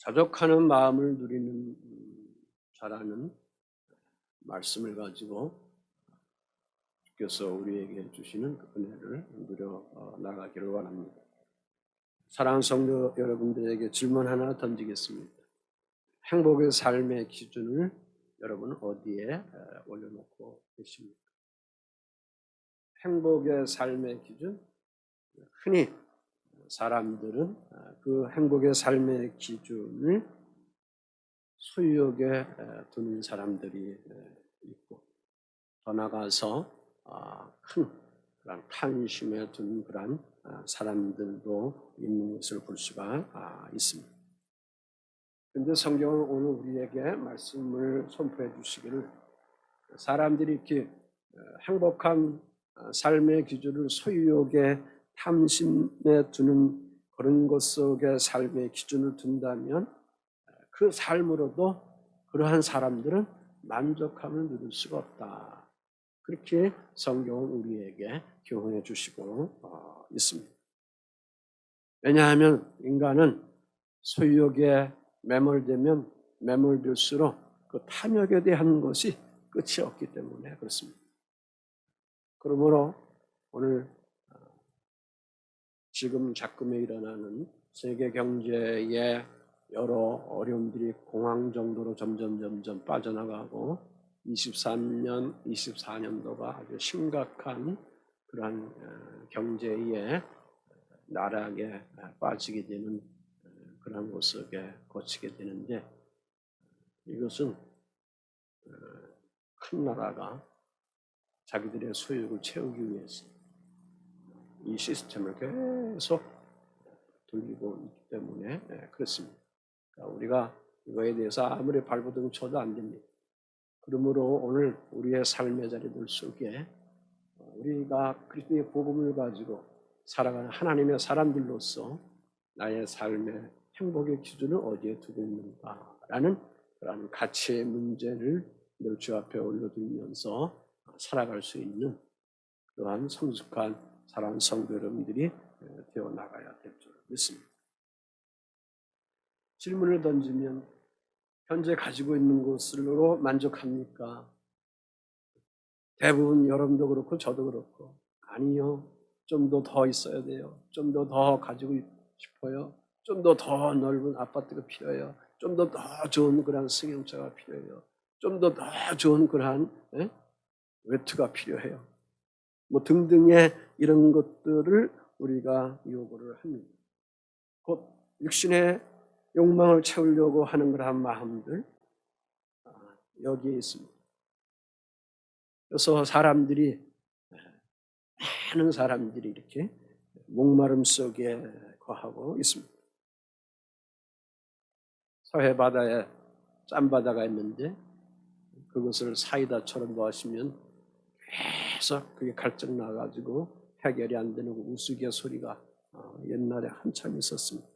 자족하는 마음을 누리는 자라는 말씀을 가지고 주께서 우리에게 주시는 그 은혜를 누려 나가기를 원합니다. 사랑하는 성도 여러분들에게 질문 하나 던지겠습니다. 행복의 삶의 기준을 여러분 어디에 올려놓고 계십니까? 행복의 삶의 기준? 흔히 사람들은 그 행복의 삶의 기준을 소유욕에 두는 사람들이 있고, 더 나아가서 큰 그런 탐심에 두는 그런 사람들도 있는 것을 볼 수가 있습니다. 그런데 성경은 오늘 우리에게 말씀을 선포해 주시기를, 사람들이 이렇게 행복한 삶의 기준을 소유욕에 탐심에 두는 그런 것 속에 삶의 기준을 둔다면 그 삶으로도 그러한 사람들은 만족함을 누릴 수가 없다. 그렇게 성경은 우리에게 교훈해 주시고 있습니다. 왜냐하면 인간은 소유욕에 매몰되면 매몰될수록 그 탐욕에 대한 것이 끝이 없기 때문에 그렇습니다. 그러므로 오늘 지금 작금에 일어나는 세계 경제의 여러 어려움들이 공황 정도로 점점 빠져나가고 24년도가 아주 심각한 그러한 경제의 나락에 빠지게 되는 그런 것 속에 거치게 되는데, 이것은 큰 나라가 자기들의 소유를 채우기 위해서 이 시스템을 계속 돌리고 있기 때문에 그렇습니다. 그러니까 우리가 이거에 대해서 아무리 발버둥 쳐도 안 됩니다. 그러므로 오늘 우리의 삶의 자리들 속에 우리가 그리스도의 복음을 가지고 살아가는 하나님의 사람들로서 나의 삶의 행복의 기준을 어디에 두고 있는가라는 그런 가치의 문제를 늘 주 앞에 올려두면서 살아갈 수 있는 그러한 성숙한 사랑하는 성도 여러분들이 되어 나가야 될 줄 믿습니다. 질문을 던지면 현재 가지고 있는 것으로 만족합니까? 대부분 여러분도 그렇고 저도 그렇고, 아니요, 좀 더 있어야 돼요. 좀 더 가지고 싶어요. 좀 더 넓은 아파트가 필요해요. 좀 더 좋은 그런 승용차가 필요해요. 좀 더 좋은 그런 외투가 필요해요. 뭐 등등의 이런 것들을 우리가 요구를 합니다. 곧 육신의 욕망을 채우려고 하는 그런 마음들 여기에 있습니다. 그래서 많은 사람들이 이렇게 목마름 속에 거하고 있습니다. 서해 바다에 짠바다가 있는데 그것을 사이다처럼 놓으시면 계속 그게 갈증 나가지고 해결이 안 되는 우스갯소리가 옛날에 한참 있었습니다.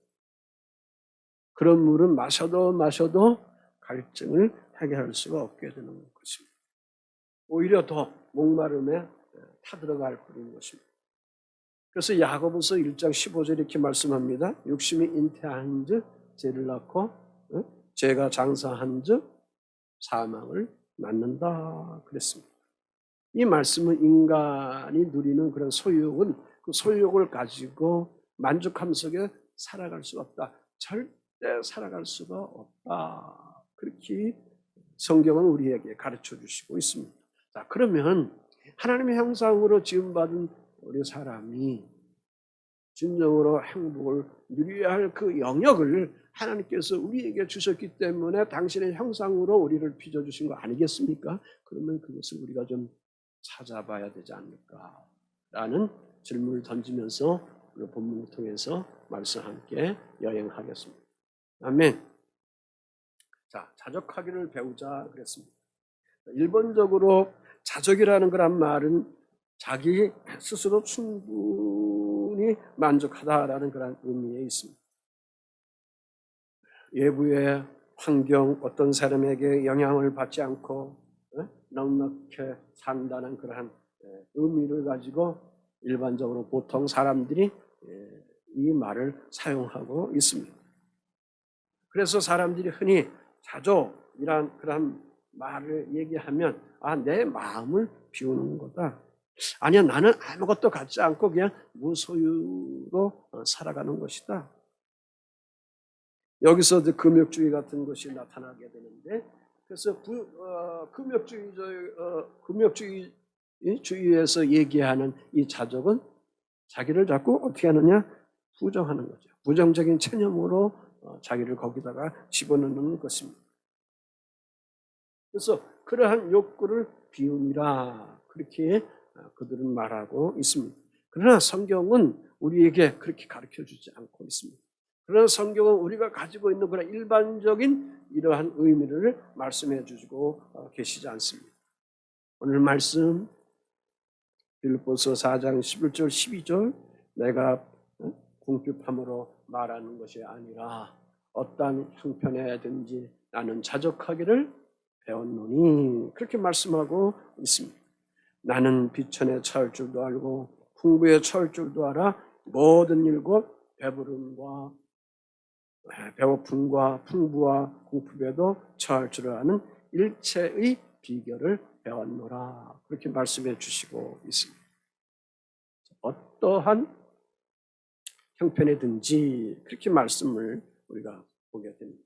그런 물은 마셔도 갈증을 해결할 수가 없게 되는 것입니다. 오히려 더 목마름에 타들어갈 뿐인 것입니다. 그래서 야고보서 1장 15절 이렇게 말씀합니다. 육심이 잉태한 즉 죄를 낳고 죄가 장사한 즉 사망을 낳는다 그랬습니다. 이 말씀은 인간이 누리는 그런 소유욕은 그 소유욕을 가지고 만족함 속에 살아갈 수가 없다. 절대 살아갈 수가 없다. 그렇게 성경은 우리에게 가르쳐 주시고 있습니다. 자, 그러면 하나님의 형상으로 지음받은 우리 사람이 진정으로 행복을 누려야 할 그 영역을 하나님께서 우리에게 주셨기 때문에 당신의 형상으로 우리를 빚어주신 거 아니겠습니까? 그러면 그것을 우리가 좀 찾아봐야 되지 않을까? 라는 질문을 던지면서 우리 본문을 통해서 말씀 함께 여행하겠습니다. 아멘. 자, 자족하기를 배우자 그랬습니다. 일본적으로 자족이라는 그런 말은 자기 스스로 충분히 만족하다라는 그런 의미에 있습니다. 외부의 환경, 어떤 사람에게 영향을 받지 않고 넉넉히 산다는 그러한 의미를 가지고 일반적으로 보통 사람들이 이 말을 사용하고 있습니다. 그래서 사람들이 흔히 자족이란 그런 말을 얘기하면 내 마음을 비우는 거다. 아니야, 나는 아무것도 갖지 않고 그냥 무소유로 살아가는 것이다. 여기서 금욕주의 같은 것이 나타나게 되는데, 그래서 금욕주의에서 얘기하는 이 자족은 자기를 자꾸 어떻게 하느냐? 부정하는 거죠. 부정적인 체념으로 자기를 거기다가 집어넣는 것입니다. 그래서 그러한 욕구를 비우니라, 그렇게 그들은 말하고 있습니다. 그러나 성경은 우리에게 그렇게 가르쳐주지 않고 있습니다. 그러나 성경은 우리가 가지고 있는 그런 일반적인 이러한 의미를 말씀해 주시고 계시지 않습니다. 오늘 말씀 빌립보서 4장 11절 12절 내가 궁핍함으로 말하는 것이 아니라 어떠한 형편에든지 나는 자족하기를 배웠노니, 그렇게 말씀하고 있습니다. 나는 비천에 처할 줄도 알고 풍부에 처할 줄도 알아 모든 일과 배부름과 배고픔과 풍부와 궁핍에도 처할 줄을 아는 일체의 비결을 배웠노라, 그렇게 말씀해 주시고 있습니다. 어떠한 형편이든지 그렇게 말씀을 우리가 보게 됩니다.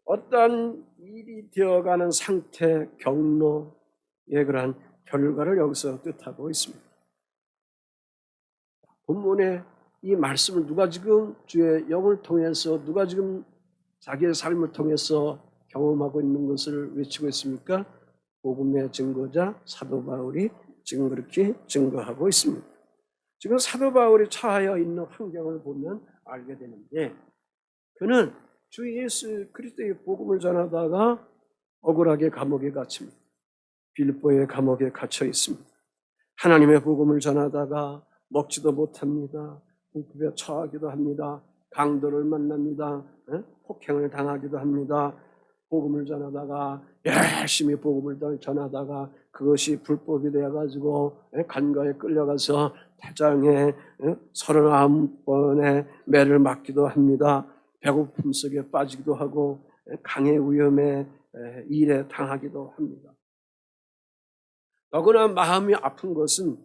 어떠한 일이 되어가는 상태, 경로의 그러한 결과를 여기서 뜻하고 있습니다. 본문에 이 말씀을 누가 지금 주의 영을 통해서, 누가 지금 자기의 삶을 통해서 경험하고 있는 것을 외치고 있습니까? 복음의 증거자 사도 바울이 지금 그렇게 증거하고 있습니다. 지금 사도 바울이 처하여 있는 환경을 보면 알게 되는데, 그는 주 예수 그리스도의 복음을 전하다가 억울하게 감옥에 갇힙니다. 빌립보의 감옥에 갇혀 있습니다. 하나님의 복음을 전하다가 먹지도 못합니다. 궁핍에 처하기도 합니다. 강도를 만납니다. 폭행을 당하기도 합니다. 복음을 전하다가 열심히 복음을 전하다가 그것이 불법이 되어가지고 간과에 끌려가서 대장에 39번의 매를 맞기도 합니다. 배고픔 속에 빠지기도 하고 강의 위험에 일에 당하기도 합니다. 더구나 마음이 아픈 것은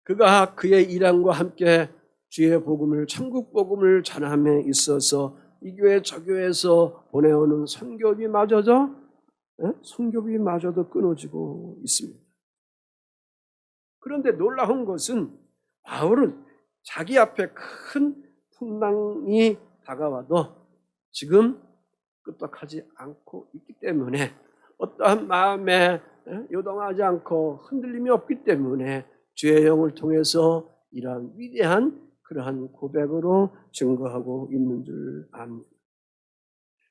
그가 그의 일함과 함께 주의 복음을, 천국 복음을 전함에 있어서 이 교회 저 교회에서 보내오는 선교비마저도 끊어지고 있습니다. 그런데 놀라운 것은 바울은 자기 앞에 큰 풍랑이 다가와도 지금 끄떡하지 않고 있기 때문에, 어떠한 마음에 요동하지 않고 흔들림이 없기 때문에 주의 영을 통해서 이러한 위대한 그러한 고백으로 증거하고 있는 줄 압니다.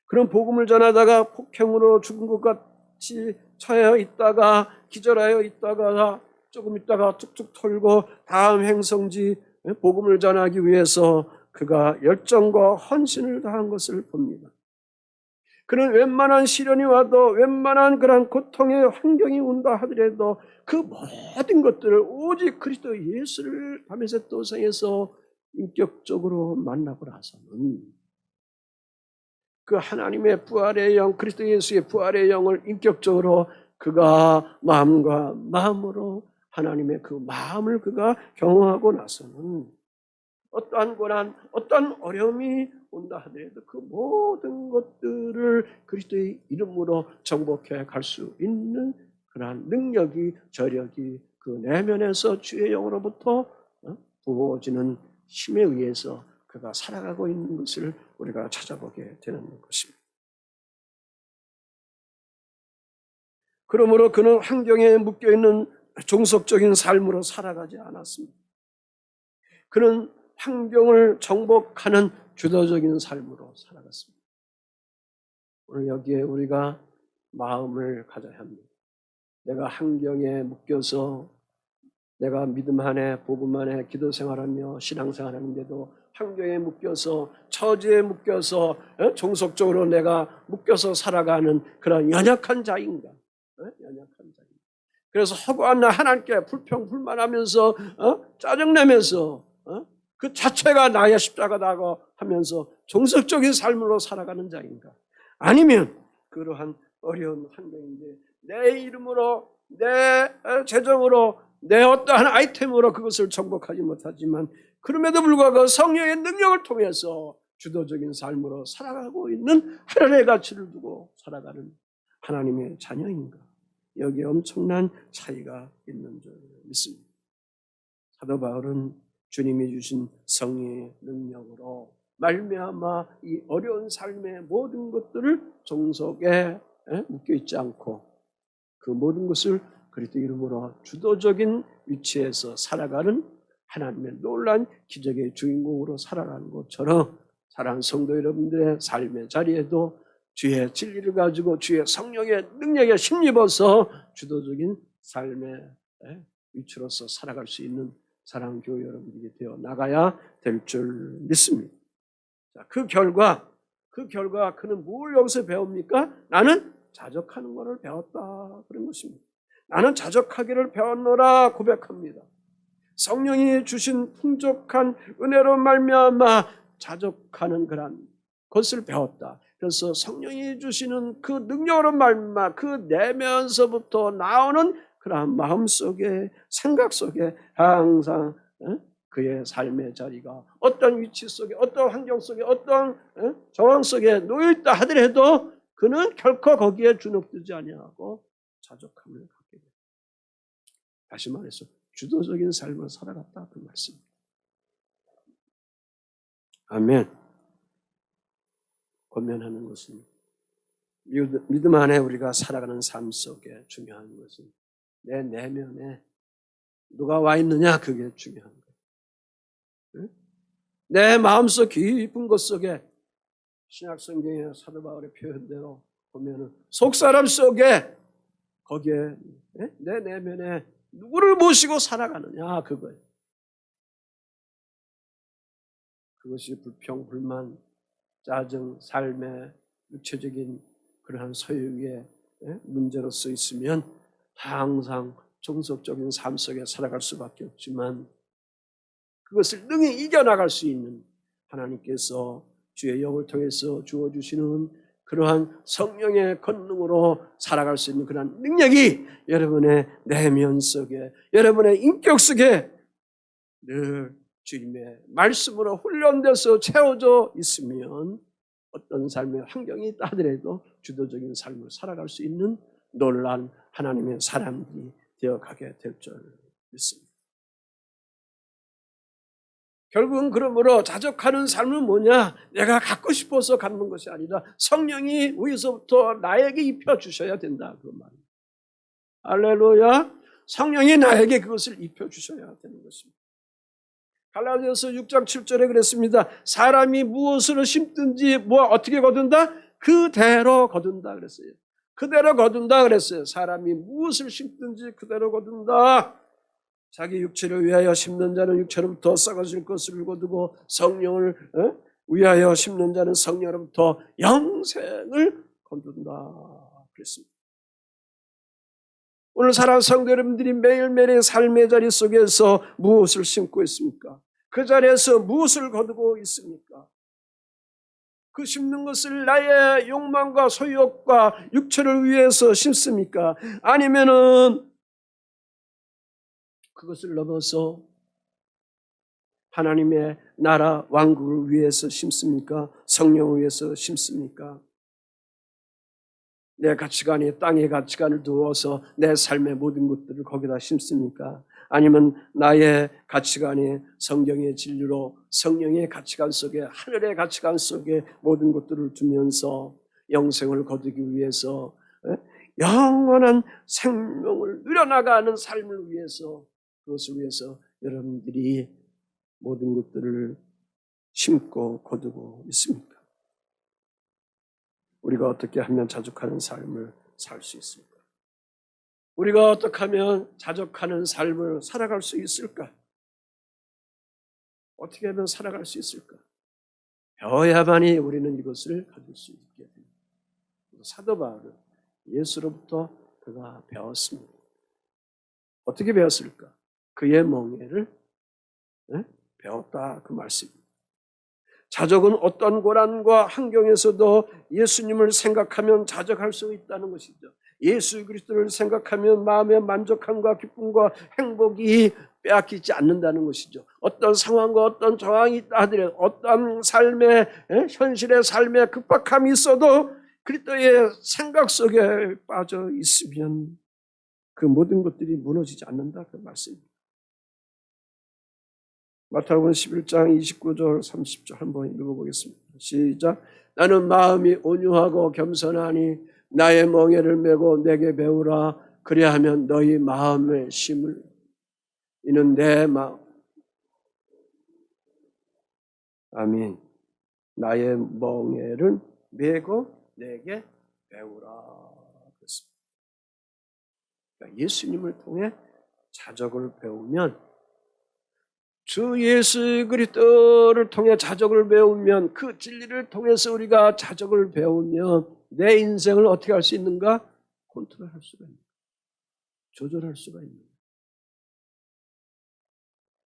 그런 복음을 전하다가 폭행으로 죽은 것 같이 처해 있다가 기절하여 있다가 조금 있다가 툭툭 털고 다음 행성지 복음을 전하기 위해서 그가 열정과 헌신을 다한 것을 봅니다. 그는 웬만한 시련이 와도, 웬만한 그런 고통의 환경이 온다 하더라도 그 모든 것들을 오직 그리스도 예수를 밤에서 도성에서 인격적으로 만나고 나서는 그 하나님의 부활의 영, 그리스도 예수의 부활의 영을 인격적으로 그가 마음과 마음으로 하나님의 그 마음을 그가 경험하고 나서는 어떠한 고난, 어떠한 어려움이 온다 하더라도 그 모든 것들을 그리스도의 이름으로 정복해 갈 수 있는 그러한 능력이, 저력이 그 내면에서 주의 영으로부터 부어지는 힘에 의해서 그가 살아가고 있는 것을 우리가 찾아보게 되는 것입니다. 그러므로 그는 환경에 묶여있는 종속적인 삶으로 살아가지 않았습니다. 그는 환경을 정복하는 주도적인 삶으로 살아갔습니다. 오늘 여기에 우리가 마음을 가져야 합니다. 내가 환경에 묶여서 내가 믿음 안에, 복음 안에 기도 생활하며 신앙생활 하는데도 환경에 묶여서, 처지에 묶여서, 종속적으로 내가 묶여서 살아가는 그런 연약한 자인가? 연약한 자인가? 그래서 허구한 날 하나님께 불평불만하면서 짜증내면서 그 자체가 나의 십자가다고 하면서 정석적인 삶으로 살아가는 자인가? 아니면 그러한 어려운 환경인데 내 이름으로, 내 재정으로, 내 어떠한 아이템으로 그것을 정복하지 못하지만 그럼에도 불구하고 성령의 능력을 통해서 주도적인 삶으로 살아가고 있는 하늘의 가치를 두고 살아가는 하나님의 자녀인가? 여기에 엄청난 차이가 있는 줄 믿습니다. 사도 바울은 주님이 주신 성령의 능력으로 말미암아 이 어려운 삶의 모든 것들을 종속에 묶여 있지 않고 그 모든 것을 그리스도 이름으로 주도적인 위치에서 살아가는 하나님의 놀라운 기적의 주인공으로 살아가는 것처럼 사랑하는 성도 여러분들의 삶의 자리에도 주의 진리를 가지고 주의 성령의 능력에 힘입어서 주도적인 삶의 위치로서 살아갈 수 있는 사랑하는 교회 여러분들이 되어 나가야 될 줄 믿습니다. 자, 그 결과 그는 뭘 여기서 배웁니까? 나는 자족하는 것을 배웠다 그런 것입니다. 나는 자족하기를 배웠노라 고백합니다. 성령이 주신 풍족한 은혜로 말미암아 자족하는 그런 것을 배웠다. 그래서 성령이 주시는 그 능력으로 말미암아 그 내면서부터 나오는 그러한 마음속에 생각 속에 항상 그의 삶의 자리가 어떤 위치 속에 어떤 환경 속에 어떤 정황 속에 놓여있다 하더라도 그는 결코 거기에 주눅들지 아니하고 자족함을 갖게 됩니다. 다시 말해서 주도적인 삶을 살아갔다 그 말씀입니다. 아멘. 권면하는 것은 믿음 안에 우리가 살아가는 삶 속에 중요한 것은 내 내면에 누가 와 있느냐 그게 중요한 거예요. 내 마음속 깊은 것 속에 신약성경의 사도 바울의 표현대로 보면은 속사람 속에 거기에 내 내면에 누구를 모시고 살아가느냐 그거예요. 그것이 불평, 불만, 짜증, 삶의 육체적인 그러한 소유의 문제로서 있으면 항상 정석적인 삶 속에 살아갈 수밖에 없지만 그것을 능히 이겨나갈 수 있는 하나님께서 주의 영을 통해서 주어주시는 그러한 성령의 권능으로 살아갈 수 있는 그러한 능력이 여러분의 내면 속에 여러분의 인격 속에 늘 주님의 말씀으로 훈련돼서 채워져 있으면 어떤 삶의 환경이 있다 하더라도 주도적인 삶을 살아갈 수 있는 놀라운 하나님의 사람들이 되어가게 될 줄 믿습니다. 결국은 그러므로 자족하는 삶은 뭐냐? 내가 갖고 싶어서 갖는 것이 아니라 성령이 위에서부터 나에게 입혀주셔야 된다 그 말입니다. 할렐루야. 성령이 나에게 그것을 입혀주셔야 되는 것입니다. 갈라디아서 6장 7절에 그랬습니다. 사람이 무엇을 심든지 어떻게 거둔다? 그대로 거둔다 그랬어요. 그대로 거둔다 그랬어요. 사람이 무엇을 심든지 그대로 거둔다. 자기 육체를 위하여 심는 자는 육체로부터 썩어질 것을 거두고 성령을 위하여 심는 자는 성령으로부터 영생을 거둔다 그랬습니다. 오늘 사랑하는 성도 여러분들이 매일매일의 삶의 자리 속에서 무엇을 심고 있습니까? 그 자리에서 무엇을 거두고 있습니까? 그 심는 것을 나의 욕망과 소유욕과 육체를 위해서 심습니까? 아니면은 그것을 넘어서 하나님의 나라 왕국을 위해서 심습니까? 성령을 위해서 심습니까? 내 가치관이 땅의 가치관을 두어서 내 삶의 모든 것들을 거기다 심습니까? 아니면 나의 가치관이 성경의 진리로 성령의 가치관 속에 하늘의 가치관 속에 모든 것들을 두면서 영생을 거두기 위해서 영원한 생명을 누려나가는 삶을 위해서 그것을 위해서 여러분들이 모든 것들을 심고 거두고 있습니까? 우리가 어떻게 하면 자족하는 삶을 살 수 있을까? 우리가 어떻게 하면 자족하는 삶을 살아갈 수 있을까? 어떻게 하면 살아갈 수 있을까? 배워야만이 우리는 이것을 가질 수 있게 됩니다. 사도 바울은 예수로부터 그가 배웠습니다. 어떻게 배웠을까? 그의 멍에를 배웠다 그 말씀입니다. 자적은 어떤 고난과 환경에서도 예수님을 생각하면 자적할 수 있다는 것이죠. 예수 그리스도를 생각하면 마음의 만족함과 기쁨과 행복이 빼앗기지 않는다는 것이죠. 어떤 상황과 어떤 저항이 있다 하더라도 어떤 삶의 현실의 삶의 급박함이 있어도 그리스도의 생각 속에 빠져 있으면 그 모든 것들이 무너지지 않는다 그 말씀입니다. 마태복음 11장 29절 30절 한번 읽어보겠습니다. 시작. 나는 마음이 온유하고 겸손하니 나의 멍에를 메고 내게 배우라. 그리하면 너희 마음의 심을 이는 내 마음. 아멘. 나의 멍에를 메고 내게 배우라. 그렇습니다. 그러니까 예수님을 통해 자적을 배우면 주 예수 그리스도를 통해 자적을 배우면 그 진리를 통해서 우리가 자적을 배우면 내 인생을 어떻게 할 수 있는가? 컨트롤할 수가 있는 거예요. 조절할 수가 있는 거예요.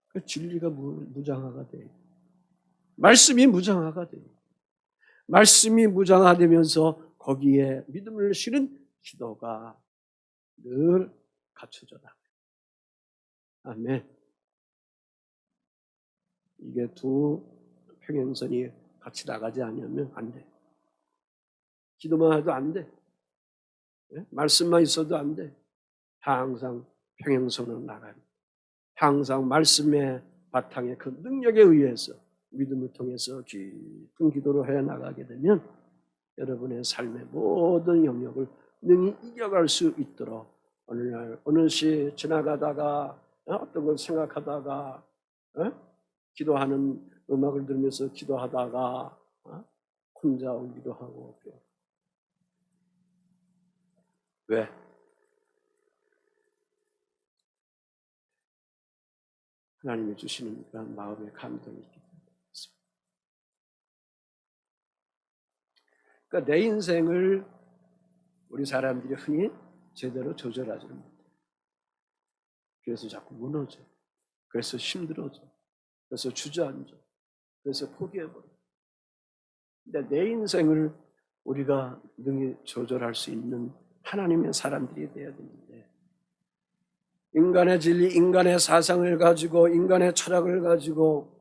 그 진리가 무장화가 돼요. 말씀이 무장화가 돼요. 말씀이 무장화되면서 거기에 믿음을 실은 기도가 늘 갖춰져 나가요. 아멘. 이게 두 평행선이 같이 나가지 않으면 안 돼. 기도만 해도 안 돼. 말씀만 있어도 안 돼. 항상 평행선으로 나가요. 항상 말씀의 바탕에 그 능력에 의해서 믿음을 통해서 깊은 기도로 해나가게 되면 여러분의 삶의 모든 영역을 능히 이겨갈 수 있도록 어느 날 어느 시 지나가다가 어떤 걸 생각하다가 기도하는 음악을 들으면서 기도하다가 혼자 오기도 하고. 왜? 하나님이 주시는 그런 마음의 감동이 있기 때문에. 그러니까 내 인생을 우리 사람들이 흔히 제대로 조절하지는 못해요. 그래서 자꾸 무너져. 그래서 힘들어져. 그래서 주저앉아. 그래서 포기해버려. 근데 내 인생을 우리가 능히 조절할 수 있는 하나님의 사람들이 되어야 되는데 인간의 진리, 인간의 사상을 가지고 인간의 철학을 가지고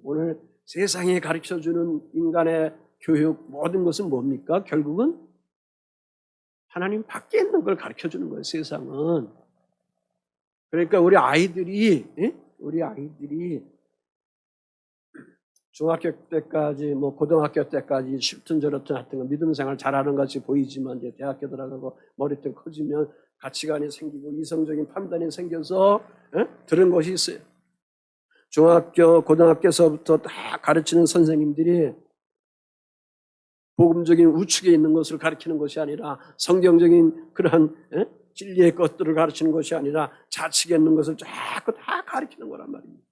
오늘 세상이 가르쳐주는 인간의 교육 모든 것은 뭡니까? 결국은 하나님 밖에 있는 걸 가르쳐주는 거예요. 세상은. 그러니까 우리 아이들이 중학교 때까지 고등학교 때까지 쉽든 저렇든 하여튼 믿음 생활 잘하는 것이 보이지만 이제 대학교 들어가고 머리통 커지면 가치관이 생기고 이성적인 판단이 생겨서 들은 것이 있어요. 중학교, 고등학교에서부터 다 가르치는 선생님들이 복음적인 우측에 있는 것을 가르치는 것이 아니라 성경적인 그러한 진리의 것들을 가르치는 것이 아니라 좌측에 있는 것을 자꾸 다 가르치는 거란 말입니다.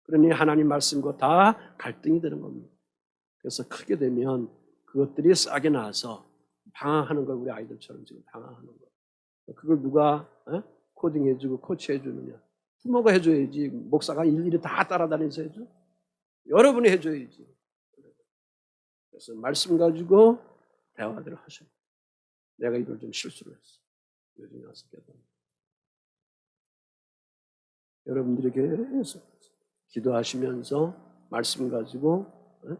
그러니 하나님 말씀과 다 갈등이 되는 겁니다. 그래서 크게 되면 그것들이 싸게 나와서 방황하는 걸 우리 아이들처럼 지금 방황하는 거예요. 그걸 누가 코딩해주고 코치해주느냐? 부모가 해줘야지. 목사가 일일이 다 따라다니면서 해줘? 여러분이 해줘야지. 그래서 말씀 가지고 대화들을 하셔요. 내가 이걸 좀 실수를 했어. 요즘에 와서 깨닫는. 여러분들이 계속 기도하시면서 말씀 가지고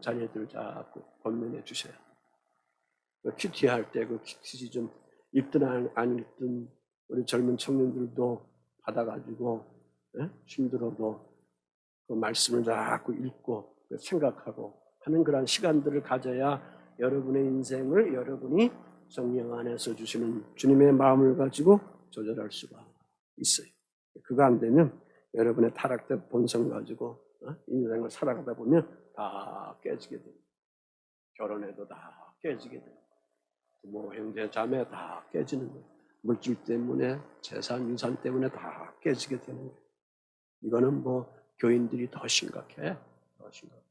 자녀들을 자꾸 권면해 주셔야 돼요. 큐티 할 때 그 큐티 좀 읽든 안 읽든 우리 젊은 청년들도 받아가지고 힘들어도 그 말씀을 자꾸 읽고 생각하고 하는 그런 시간들을 가져야 여러분의 인생을 여러분이 성령 안에서 주시는 주님의 마음을 가지고 조절할 수가 있어요. 그거 안 되면 여러분의 타락된 본성 가지고 인생을 살아가다 보면 다 깨지게 됩니다. 결혼해도 다 깨지게 됩니다. 부모, 형제, 자매 다 깨지는 거예요. 물질 때문에, 재산, 유산 때문에 다 깨지게 되는 거예요. 이거는 교인들이 더 심각해. 더 심각해.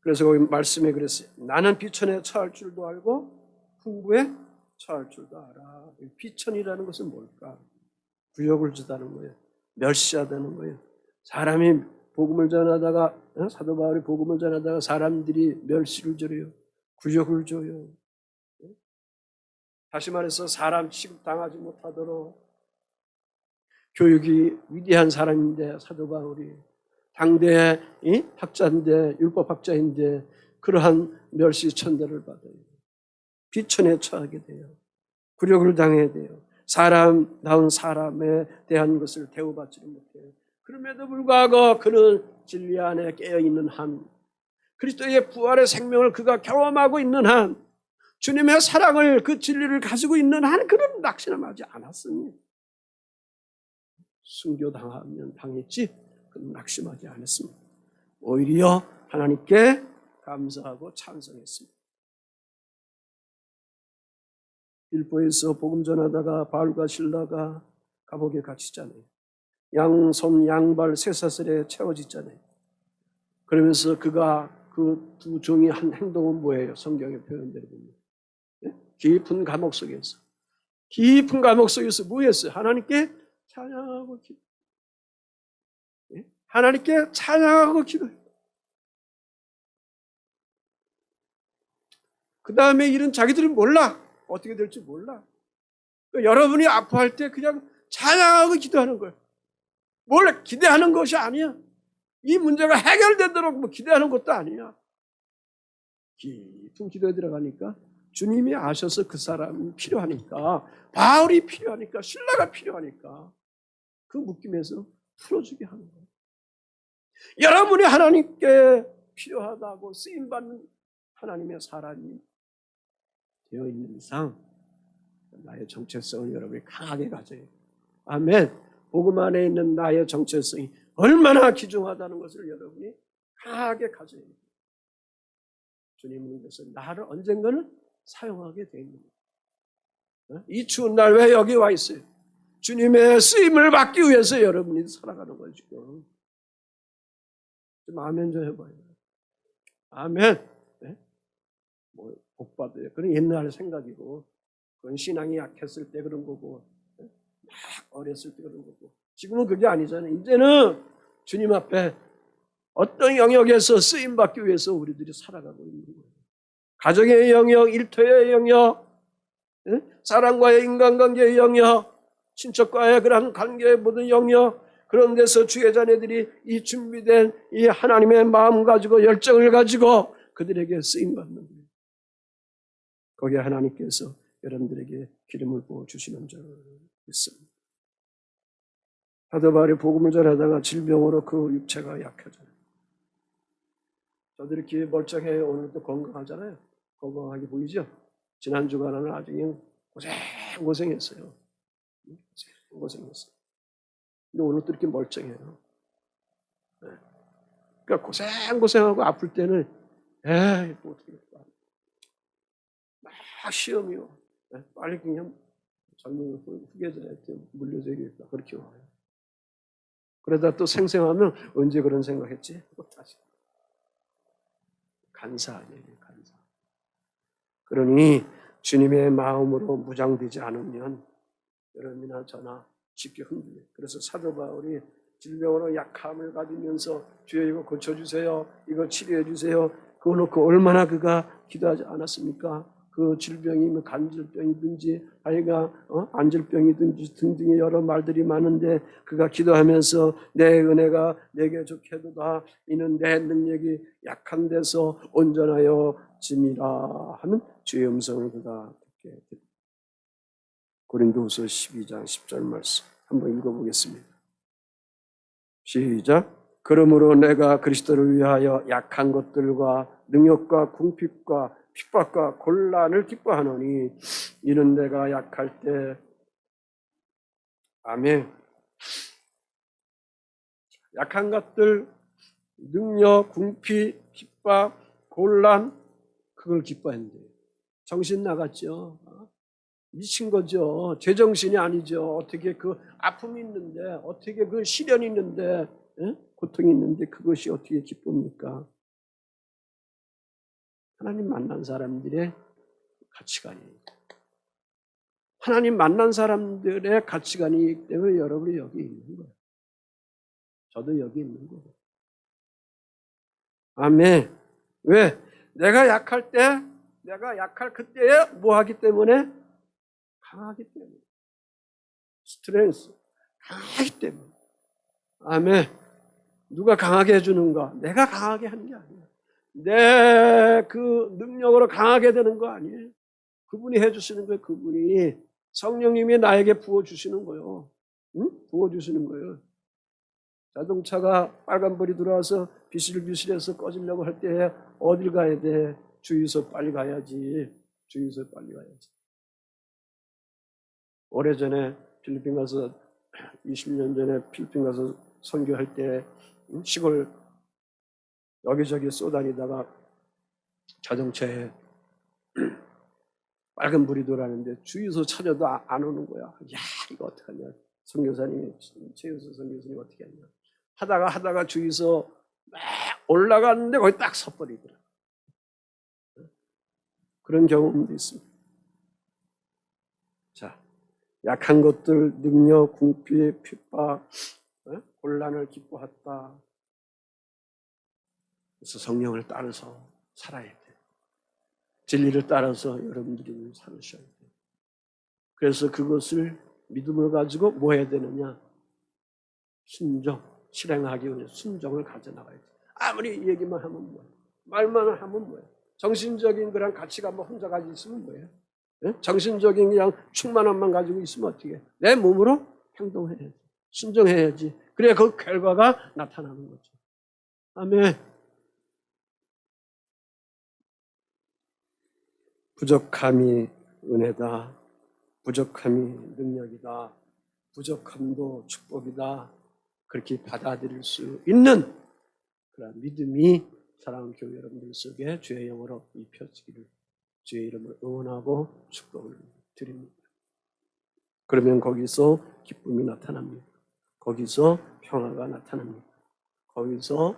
그래서 거기 말씀에 그랬어요. 나는 비천에 처할 줄도 알고 풍부에 처할 줄도 알아. 비천이라는 것은 뭘까? 구역을 주다는 거예요. 멸시하다는 거예요. 사람이 복음을 전하다가 사도 바울이 복음을 전하다가 사람들이 멸시를 줘요. 구역을 줘요. 다시 말해서 사람 취급당하지 못하도록 교육이 위대한 사람인데 사도 바울이 당대의 학자인데 율법학자인데 그러한 멸시천대를 받아요. 비천에 처하게 돼요. 굴욕을 당해야 돼요. 사람다운 사람에 대한 것을 대우받지를 못해요. 그럼에도 불구하고 그는 진리 안에 깨어있는 한, 그리스도의 부활의 생명을 그가 경험하고 있는 한, 주님의 사랑을, 그 진리를 가지고 있는 한 그는 낙심하지 않았습니다. 순교당하면 당했지 그는 낙심하지 않았습니다. 오히려 하나님께 감사하고 찬송했습니다. 빌보에서 복음 전하다가 바울과 실라가 감옥에 갇히잖아요. 양손 양발 쇠사슬에 채워지잖아요. 그러면서 그가 그 두 종이 한 행동은 뭐예요? 성경의 표현대로 보면 깊은 감옥 속에서 뭐 했어요? 하나님께 찬양하고 기도. 하나님께 찬양하고 기도해요. 그 다음에 일은 자기들은 몰라. 어떻게 될지 몰라. 여러분이 아파할 때 그냥 찬양하고 기도하는 거예요. 뭘 기대하는 것이 아니야. 이 문제가 해결되도록 뭐 기대하는 것도 아니야. 깊은 기도에 들어가니까 주님이 아셔서 그 사람이 필요하니까, 바울이 필요하니까, 신라가 필요하니까 그 묶임에서 풀어주게 하는 거예요. 여러분이 하나님께 필요하다고 쓰임받는 하나님의 사람이 되어 있는 이상 나의 정체성을 여러분이 강하게 가져요. 아멘. 복음 안에 있는 나의 정체성이 얼마나 귀중하다는 것을 여러분이 강하게 가져야 돼요. 주님은 그래서 나를 언젠가는 사용하게 돼 있는 거예요. 이 추운 날 왜 여기 와 있어요? 주님의 쓰임을 받기 위해서 여러분이 살아가는 거예요. 지금 좀 아멘 좀 해봐요. 아멘. 네? 뭐 복 받아요. 그건 옛날 생각이고, 그건 신앙이 약했을 때 그런 거고, 막 어렸을 때 그런 거고. 지금은 그게 아니잖아요. 이제는 주님 앞에 어떤 영역에서 쓰임 받기 위해서 우리들이 살아가고 있는 거예요. 가정의 영역, 일터의 영역, 사람과의 인간관계의 영역, 친척과의 그런 관계의 모든 영역, 그런 데서 주의 자녀들이 이 준비된 이 하나님의 마음 가지고 열정을 가지고 그들에게 쓰임 받는 거예요. 거기에 하나님께서 여러분들에게 기름을 부어 주시는 줄 믿습니다. 사도 바울이 복음을 전하다가 질병으로 그 육체가 약해져요. 저도 이렇게 멀쩡해요. 오늘도 건강하잖아요. 건강하게 보이죠? 지난 주간에는 아주 고생했어요. 고생했어요. 근데 오늘도 이렇게 멀쩡해요. 그러니까 고생하고 아플 때는 뭐 어떻게 막 시험이요. 빨리 그냥 젊은 후계자한테 물려줘야겠다. 그렇게 와요. 그러다 또 생생하면 언제 그런 생각했지? 다시 간사하게 간사. 그러니 주님의 마음으로 무장되지 않으면 여러분이나 저나 쉽게 흔들려요. 그래서 사도 바울이 질병으로 약함을 가지면서 주여 이거 고쳐주세요. 이거 치료해주세요. 그거 놓고 얼마나 그가 기도하지 않았습니까? 그 질병이 간질병이든지 아이가 안질병이든지 등등의 여러 말들이 많은데 그가 기도하면서 내 은혜가 내게 좋게도다. 이는 내 능력이 약한 데서 온전하여 짐이라 하는 주의 음성을 그가 듣게 됩니다. 고린도후서 12장 10절 말씀 한번 읽어보겠습니다. 시작. 그러므로 내가 그리스도를 위하여 약한 것들과 능력과 궁핍과 핍박과 곤란을 기뻐하노니 이는 내가 약할 때 아멘. 약한 것들, 능력, 궁핍, 핍박, 곤란 그걸 기뻐했는데 정신 나갔죠. 미친 거죠. 제정신이 아니죠. 어떻게 그 아픔이 있는데, 어떻게 그 시련이 있는데, 고통이 있는데 그것이 어떻게 기쁩니까? 하나님 만난 사람들의 가치관이에요. 하나님 만난 사람들의 가치관이기 때문에 여러분이 여기 있는 거예요. 저도 여기 있는 거예요. 아멘. 왜? 내가 약할 그때에 뭐 하기 때문에? 강하기 때문에. 스트렝스. 강하기 때문에. 아멘. 누가 강하게 해주는가? 내가 강하게 하는 게 아니야. 내 그 능력으로 강하게 되는 거 아니에요. 그분이 해주시는 거예요. 그분이. 성령님이 나에게 부어주시는 거예요. 응? 부어주시는 거예요. 자동차가 빨간불이 들어와서 비실비실해서 꺼지려고 할 때 어딜 가야 돼? 주유소 빨리 가야지. 주유소 빨리 가야지. 오래전에 필리핀 가서 20년 전에 필리핀 가서 선교할 때 시골 여기저기 쏘다니다가 자동차에 빨간 불이 들어왔는데 주유소 찾아도 안 오는 거야. 야, 이거 어떡하냐. 선교사님이, 최우수 선교사님 어떻게 하냐. 하다가 주유소 막 올라갔는데 거기 딱 서버리더라. 그런 경험도 있습니다. 자, 약한 것들, 능력, 궁피, 핍박, 곤란을 기뻐했다. 그래서 성령을 따라서 살아야 돼. 진리를 따라서 여러분들이 살으셔야 돼. 그래서 그것을 믿음을 가지고 뭐 해야 되느냐? 순종, 실행하기 위해 순종을 가져나가야 돼. 아무리 얘기만 하면 뭐야? 말만 하면 뭐야? 정신적인 그런 가치관만 혼자 가지고 있으면 뭐예요? 네? 정신적인 그냥 충만함만 가지고 있으면 어떻게 해? 내 몸으로 행동해야지. 순종해야지. 그래야 그 결과가 나타나는 거죠. 아멘. 부족함이 은혜다. 부족함이 능력이다. 부족함도 축복이다. 그렇게 받아들일 수 있는 그런 믿음이 사랑하는 교회 여러분들 속에 주의 영으로 입혀지기를 주의 이름으로 응원하고 축복을 드립니다. 그러면 거기서 기쁨이 나타납니다. 거기서 평화가 나타납니다. 거기서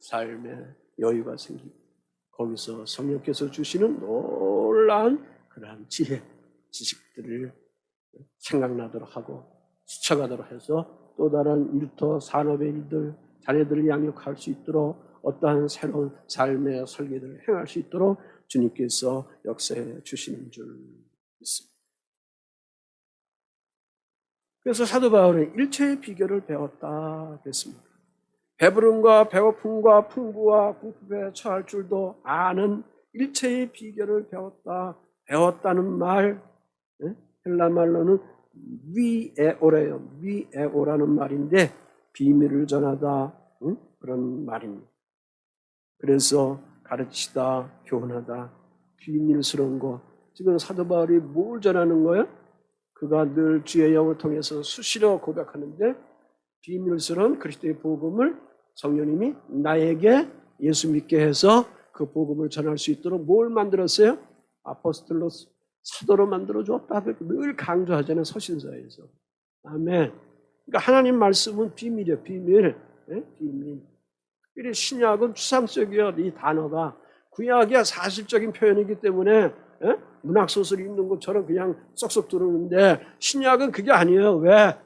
삶의 여유가 생기고 거기서 성령께서 주시는 놀라운 그러한 지혜, 지식들을 생각나도록 하고 스쳐가도록 해서 또 다른 일터, 산업의 일들, 자녀들을 양육할 수 있도록 어떠한 새로운 삶의 설계들을 행할 수 있도록 주님께서 역사해 주시는 줄 믿습니다. 그래서 사도 바울은 일체의 비결을 배웠다 그랬습니다. 배부름과 배고픔과 풍부와 궁핍에 처할 줄도 아는 일체의 비결을 배웠다. 배웠다는 말, 헬라 말로는 위에오래요. 위에오라는 말인데 비밀을 전하다 그런 말입니다. 그래서 가르치다, 교훈하다, 비밀스러운 거. 지금 사도 바울이 뭘 전하는 거예요? 그가 늘 주의 영을 통해서 수시로 고백하는데 비밀스러운 그리스도의 복음을 성령님이 나에게 예수 믿게 해서 그 복음을 전할 수 있도록 뭘 만들었어요? 아포스톨로 사도로 만들어 줬다. 늘 강조하잖아요. 서신서에서. 아멘. 그러니까 하나님 말씀은 비밀이에요. 비밀. 네? 비밀. 특별히 신약은 추상적이에요. 이 단어가. 구약이야 사실적인 표현이기 때문에 문학소설이 있는 것처럼 그냥 쏙쏙 들어오는데 신약은 그게 아니에요. 왜?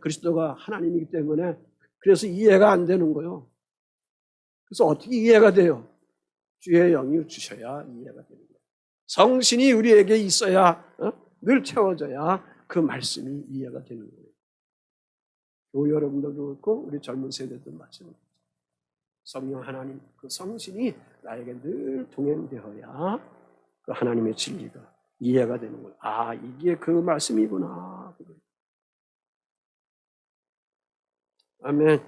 그리스도가 하나님이기 때문에 그래서 이해가 안 되는 거예요. 그래서 어떻게 이해가 돼요? 주의 영이 주셔야 이해가 되는 거예요. 성신이 우리에게 있어야 늘 채워져야 그 말씀이 이해가 되는 거예요. 교회 여러분들도 그렇고 우리 젊은 세대도 마찬가지입니다. 성령 하나님 그 성신이 나에게 늘 동행되어야 그 하나님의 진리가 이해가 되는 거예요. 아 이게 그 말씀이구나. 아멘.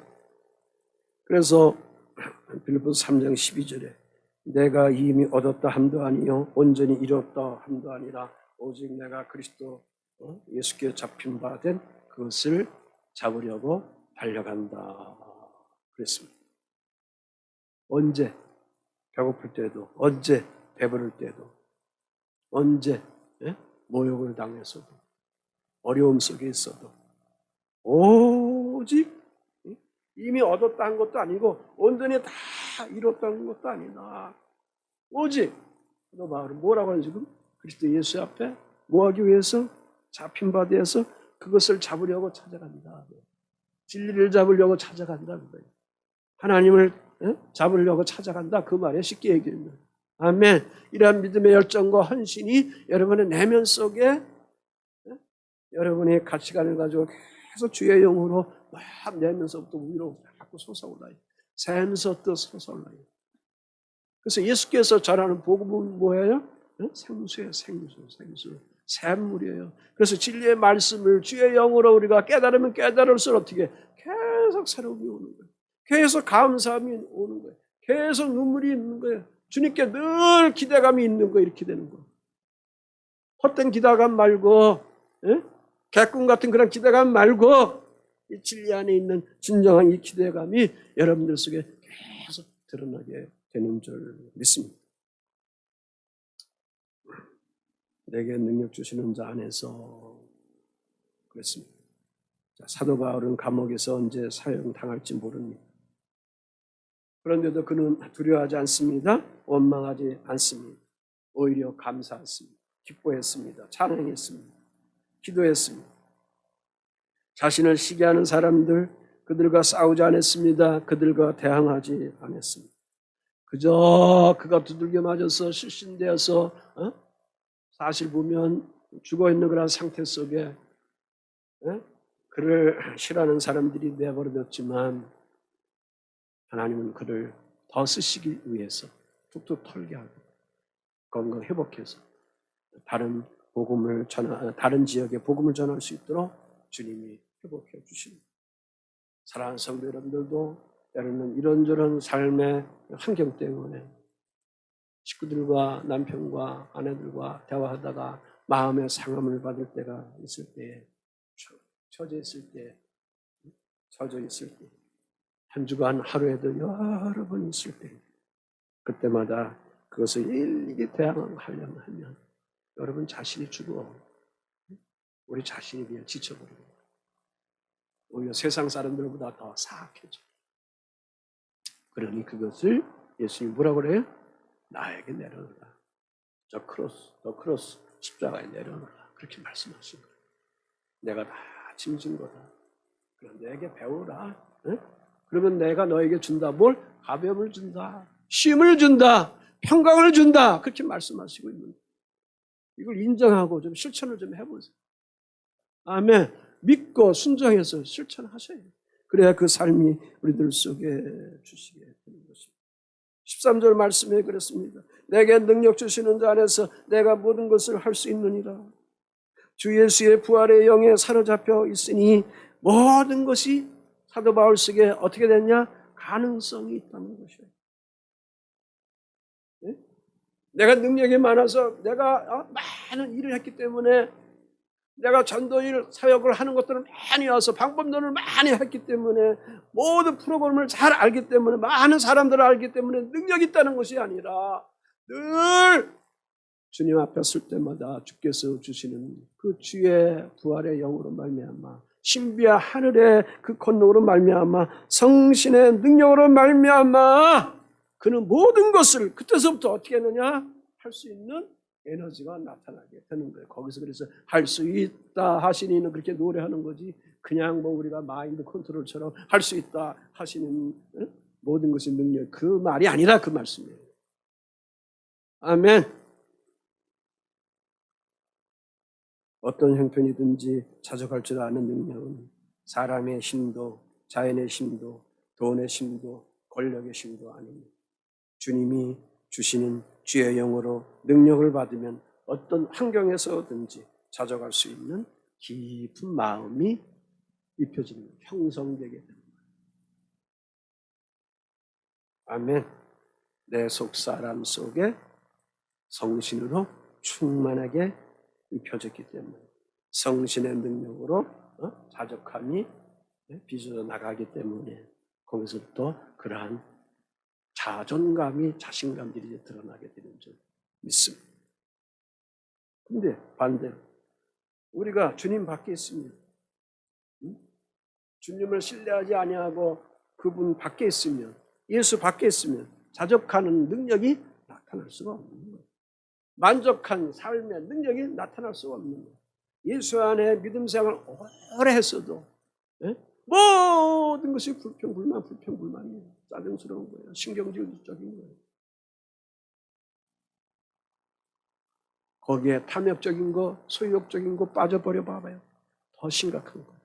그래서 빌립보서 3장 12절에 내가 이미 얻었다 함도 아니요 온전히 이뤘다 함도 아니라 오직 내가 그리스도 예수께 잡힌 바 된 그것을 잡으려고 달려간다 그랬습니다. 언제 배고플 때도 언제 배부를 때도 언제 모욕을 당했어도 어려움 속에 있어도 오직 이미 얻었다는 것도 아니고 온전히 다 이뤘다는 것도 아니다. 오직 너 바울은 뭐라고 하는 지금? 그리스도 예수 앞에 뭐하기 위해서? 잡힌 바 되어서 그것을 잡으려고 찾아간다. 진리를 잡으려고 찾아간다. 하나님을 잡으려고 찾아간다. 그 말에 쉽게 얘기합니다. 아멘. 이러한 믿음의 열정과 헌신이 여러분의 내면 속에 여러분의 가치관을 가지고 계속 주의 영으로 막 내면서부터 위로 자꾸 솟아올라요. 샘솟듯 솟아올라요. 그래서 예수께서 전하는 복음은 뭐예요? 생수예요. 생수. 샘물이에요. 그래서 진리의 말씀을 주의 영으로 우리가 깨달으면 깨달을수록 어떻게 계속 새로움이 오는 거예요. 계속 감사함이 오는 거예요. 계속 눈물이 있는 거예요. 주님께 늘 기대감이 있는 거예요. 이렇게 되는 거예요. 헛된 기대감 말고 개꿈 같은 그런 기대감 말고 이 진리 안에 있는 진정한 이 기대감이 여러분들 속에 계속 드러나게 되는 줄 믿습니다. 내게 능력 주시는 자 안에서 그랬습니다. 사도 바울은 감옥에서 언제 사형당할지 모릅니다. 그런데도 그는 두려워하지 않습니다. 원망하지 않습니다. 오히려 감사했습니다. 기뻐했습니다. 찬양했습니다. 기도했습니다. 자신을 시기하는 사람들, 그들과 싸우지 않았습니다. 그들과 대항하지 않았습니다. 그저 그가 두들겨 맞아서 실신되어서 사실 보면 죽어있는 그런 상태 속에 그를 싫어하는 사람들이 내버려뒀지만 하나님은 그를 더 쓰시기 위해서 툭툭 털게 하고 건강 회복해서 다른 지역에 복음을 전할 수 있도록 주님이 회복해 주십니다. 사랑하는 성도 여러분들도 때로는 이런저런 삶의 환경 때문에 식구들과 남편과 아내들과 대화하다가 마음의 상함을 받을 때가 있을 때, 처져 있을 때, 한 주간 하루에도 여러 번 있을 때, 그때마다 그것을 일일이 대항하려면 하면 여러분 자신이 죽어 우리 자신에 비해 지쳐버리고 오히려 세상 사람들보다 더 사악해져. 그러니 그것을 예수님이 뭐라고 그래요? 나에게 내려놓으라. 더 크로스 십자가에 내려놓으라. 그렇게 말씀하신 거예요. 내가 다 짐진 거다. 그럼 내게 배우라. 그러면 내가 너에게 준다. 뭘? 가벼움을 준다. 쉼을 준다. 평강을 준다. 그렇게 말씀하시고 있는 거예요. 이걸 인정하고 좀 실천을 좀 해보세요. 아멘. 믿고 순종해서 실천하셔야 돼요. 그래야 그 삶이 우리들 속에 주시게 되는 것입니다. 13절 말씀에 그렇습니다. 내게 능력 주시는 자 안에서 내가 모든 것을 할 수 있느니라. 주 예수의 부활의 영에 사로잡혀 있으니 모든 것이 사도 바울 속에 어떻게 됐냐? 가능성이 있다는 것이에요. 네? 내가 능력이 많아서 내가 많은 일을 했기 때문에 내가 전도일 사역을 하는 것들을 많이 와서 방법론을 많이 했기 때문에 모든 프로그램을 잘 알기 때문에 많은 사람들을 알기 때문에 능력이 있다는 것이 아니라 늘 주님 앞에 설 때마다 주께서 주시는 그 주의 부활의 영으로 말미암아 신비와 하늘의 그 권능으로 말미암아 성신의 능력으로 말미암아 그는 모든 것을 그때서부터 어떻게 했느냐? 할 수 있는 에너지가 나타나게 되는 거예요. 거기서 그래서 할 수 있다 하시니는 그렇게 노래하는 거지 그냥 뭐 우리가 마인드 컨트롤처럼 할 수 있다 하시는 모든 것이 능력 그 말이 아니라 그 말씀이에요. 아멘. 어떤 형편이든지 자족할 줄 아는 능력은 사람의 힘도 자연의 힘도 돈의 힘도 권력의 힘도 아닙니다. 주님이 주시는 주의 영으로 능력을 받으면 어떤 환경에서든지 자족할 수 있는 깊은 마음이 입혀지는 거예요. 형성되게 되는 거예요. 아멘. 내 속사람 속에 성신으로 충만하게 입혀졌기 때문에 성신의 능력으로 자족함이 빚어져 나가기 때문에 거기서부터 그러한 자존감이 자신감들이 드러나게 되는 줄 믿습니다. 근데 반대로 우리가 주님 밖에 있으면 주님을 신뢰하지 아니하고 그분 밖에 있으면 예수 밖에 있으면 자족하는 능력이 나타날 수가 없는 거예요. 만족한 삶의 능력이 나타날 수가 없는 거예요. 예수 안에 믿음 생활을 오래 했어도 모든 것이 불평불만이에요. 짜증스러운 거예요. 신경질적인 거예요. 거기에 탐욕적인 거, 소유욕적인 거 빠져버려 봐봐요. 더 심각한 거예요.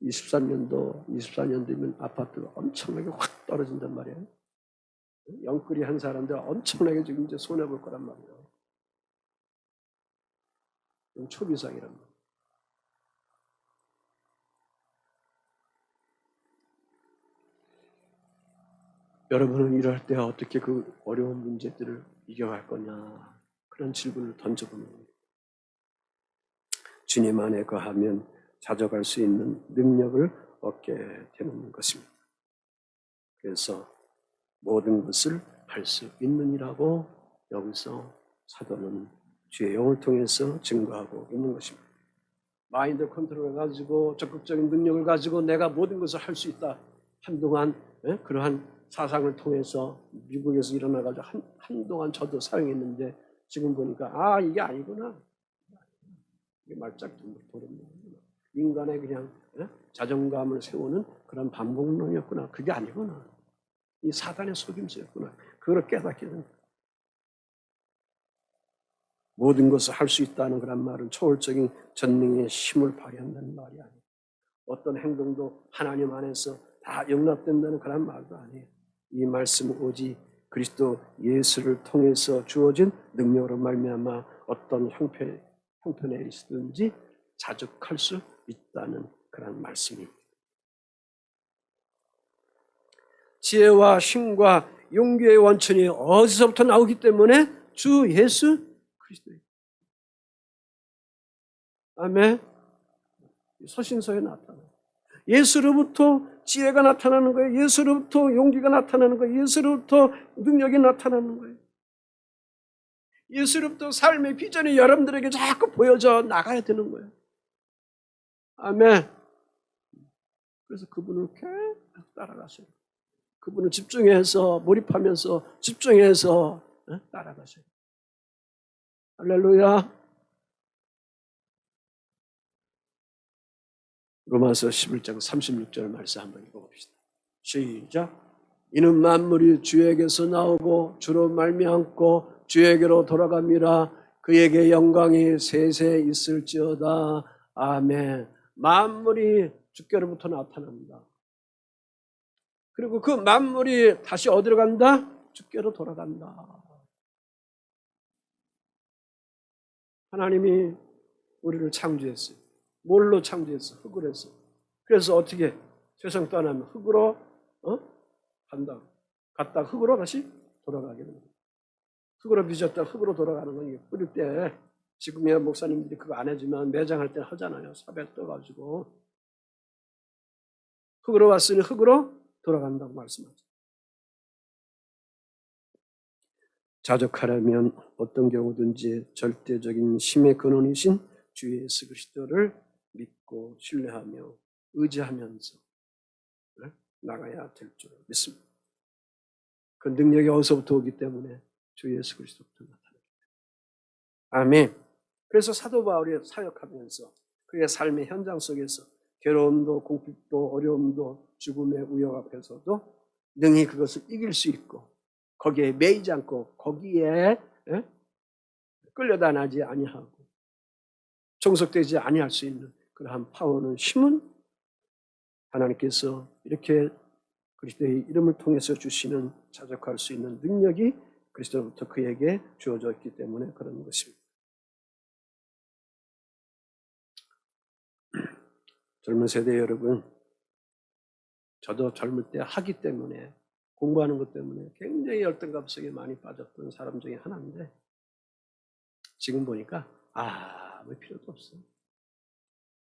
24년도면 아파트가 엄청나게 확 떨어진단 말이에요. 영끌이 한 사람들 엄청나게 지금 이제 손해볼 거란 말이에요. 초비상이란 말이에요. 여러분은 이럴 때 어떻게 그 어려운 문제들을 이겨갈 거냐, 그런 질문을 던져보는 겁니다. 주님 안에 거하면 자족할 수 있는 능력을 얻게 되는 것입니다. 그래서 모든 것을 할 수 있느니라고 여기서 사도는 주의 영을 통해서 증거하고 있는 것입니다. 마인드 컨트롤을 가지고 적극적인 능력을 가지고 내가 모든 것을 할 수 있다. 한동안 그러한 사상을 통해서 미국에서 일어나가지고 한동안 저도 사용했는데 지금 보니까 이게 아니구나. 이게 말짝 도릅니다. 인간의 그냥 자존감을 세우는 그런 반복론이었구나. 그게 아니구나. 이 사단의 속임수였구나. 그걸 깨닫게 됩니다. 모든 것을 할 수 있다는 그런 말은 초월적인 전능의 힘을 발휘한다는 말이 아니에요. 어떤 행동도 하나님 안에서 다 용납된다는 그런 말도 아니에요. 이 말씀은 오직 그리스도 예수를 통해서 주어진 능력으로 말미암아 어떤 형편에 있든지 자족할 수 있다는 그런 말씀입니다. 지혜와 힘과 용기의 원천이 어디서부터 나오기 때문에 주 예수 그리스도예요. 아멘. 서신서에 나타나요. 예수로부터 지혜가 나타나는 거예요. 예수로부터 용기가 나타나는 거예요. 예수로부터 능력이 나타나는 거예요. 예수로부터 삶의 비전이 여러분들에게 자꾸 보여져 나가야 되는 거예요. 아멘. 그래서 그분을 계속 따라가세요. 그분을 집중해서 몰입하면서 집중해서 따라가세요. 할렐루야. 로마서 11장 36절 말씀 한번 읽어봅시다. 시작. 이는 만물이 주에게서 나오고 주로 말미암고 주에게로 돌아갑니다. 그에게 영광이 세세 있을지어다. 아멘. 만물이 주께로부터 나타납니다. 그리고 그 만물이 다시 어디로 간다? 주께로 돌아간다. 하나님이 우리를 창조했어요. 뭘로 창조했어? 흙으로 했어. 그래서 어떻게 세상 떠나면 흙으로 간다. 갔다 흙으로 다시 돌아가게 됩니다. 흙으로 빚었다 흙으로 돌아가는 건 이게 뿌릴 때 지금이야 목사님들이 그거 안 해주면 매장할 때 하잖아요. 사백 떠가지고 흙으로 왔으니 흙으로 돌아간다고 말씀하죠. 자족하려면 어떤 경우든지 절대적인 힘의 근원이신 주 예수 그리스도를 믿고 신뢰하며 의지하면서 나가야 될 줄 믿습니다. 그 능력이 어디서부터 오기 때문에 주 예수 그리스도부터 나타납니다. 아멘. 그래서 사도 바울이 사역하면서 그의 삶의 현장 속에서 괴로움도 공핍도 어려움도 죽음의 우여 앞에서도 능히 그것을 이길 수 있고 거기에 매이지 않고 거기에 끌려다니지 아니하고 종속되지 아니할 수 있는 그러한 파워는 힘은 하나님께서 이렇게 그리스도의 이름을 통해서 주시는 자족할 수 있는 능력이 그리스도로부터 그에게 주어져 있기 때문에 그런 것입니다. 젊은 세대 여러분, 저도 젊을 때 하기 때문에 공부하는 것 때문에 굉장히 열등감 속에 많이 빠졌던 사람 중에 하나인데 지금 보니까 아무 필요도 없어.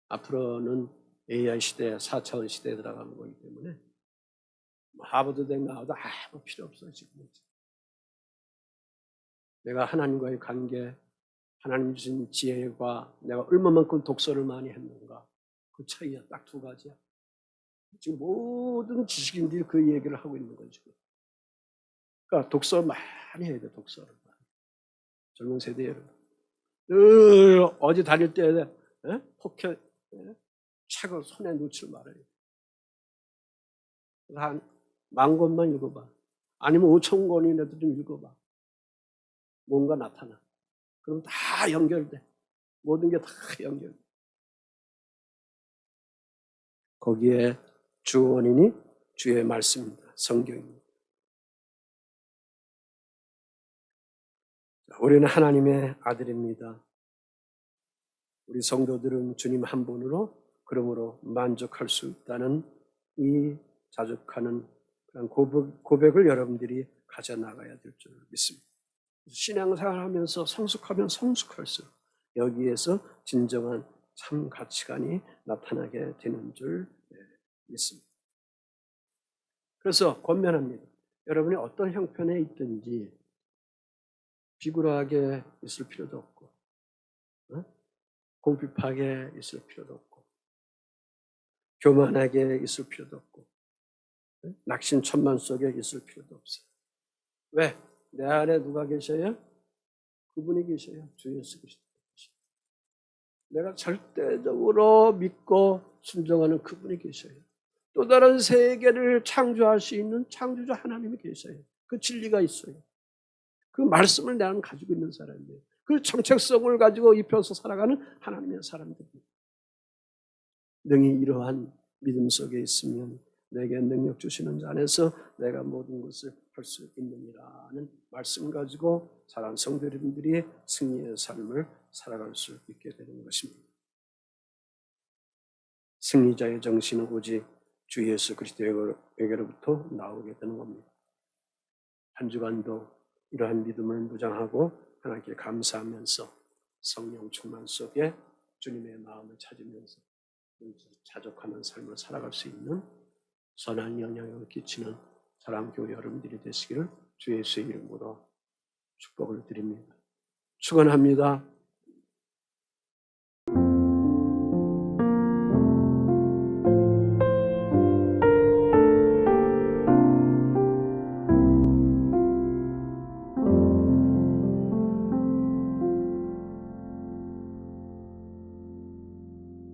앞으로는 AI 시대, 4차원 시대에 들어가는 거기 때문에 하버드 대 나와도 아무 필요 없어 지금. 내가 하나님과의 관계, 하나님 주신 지혜가 내가 얼마만큼 독서를 많이 했는가 그 차이야. 딱 두 가지야. 지금 모든 지식인들이 그 얘기를 하고 있는 거죠. 그러니까 독서 많이 해야 돼. 독서를 많이. 젊은 세대 여러분. 어디 다닐 때 포켓 책을 손에 놓칠 말아요. 한 10,000권만 읽어봐. 아니면 5,000권이라도 좀 읽어봐. 뭔가 나타나. 그럼 다 연결돼. 모든 게 다 연결돼. 거기에 주 원인이 주의 말씀입니다. 성경입니다. 우리는 하나님의 아들입니다. 우리 성도들은 주님 한 분으로 그러므로 만족할 수 있다는 이 자족하는 그런 고백을 여러분들이 가져나가야 될 줄 믿습니다. 신앙생활 하면서 성숙하면 성숙할수록 여기에서 진정한 참 가치관이 나타나게 되는 줄 믿습니다. 그래서 권면합니다. 여러분이 어떤 형편에 있든지 비굴하게 있을 필요도 없고 공핍하게 있을 필요도 없고 교만하게 있을 필요도 없고 낙심천만 속에 있을 필요도 없어요. 왜? 내 안에 누가 계셔요? 그분이 계셔요. 주 예수 그리스도. 내가 절대적으로 믿고 순종하는 그분이 계셔요. 또 다른 세계를 창조할 수 있는 창조주 하나님이 계셔요. 그 진리가 있어요. 그 말씀을 나는 가지고 있는 사람이에요. 그 정체성을 가지고 입혀서 살아가는 하나님의 사람들입니다. 능히 이러한 믿음 속에 있으면 내게 능력 주시는 자 안에서 내가 모든 것을 할 수 있느니라는 말씀 가지고 자란 성도님들이 승리의 삶을 살아갈 수 있게 되는 것입니다. 승리자의 정신은 오직 주 예수 그리스도에게로부터 나오게 되는 겁니다. 한 주간도 이러한 믿음을 무장하고 하나님께 감사하면서 성령 충만 속에 주님의 마음을 찾으면서 자족하는 삶을 살아갈 수 있는 선한 영향력을 끼치는 사랑교회 여러분들이 되시기를 주 예수의 이름으로 축복을 드립니다. 축원합니다.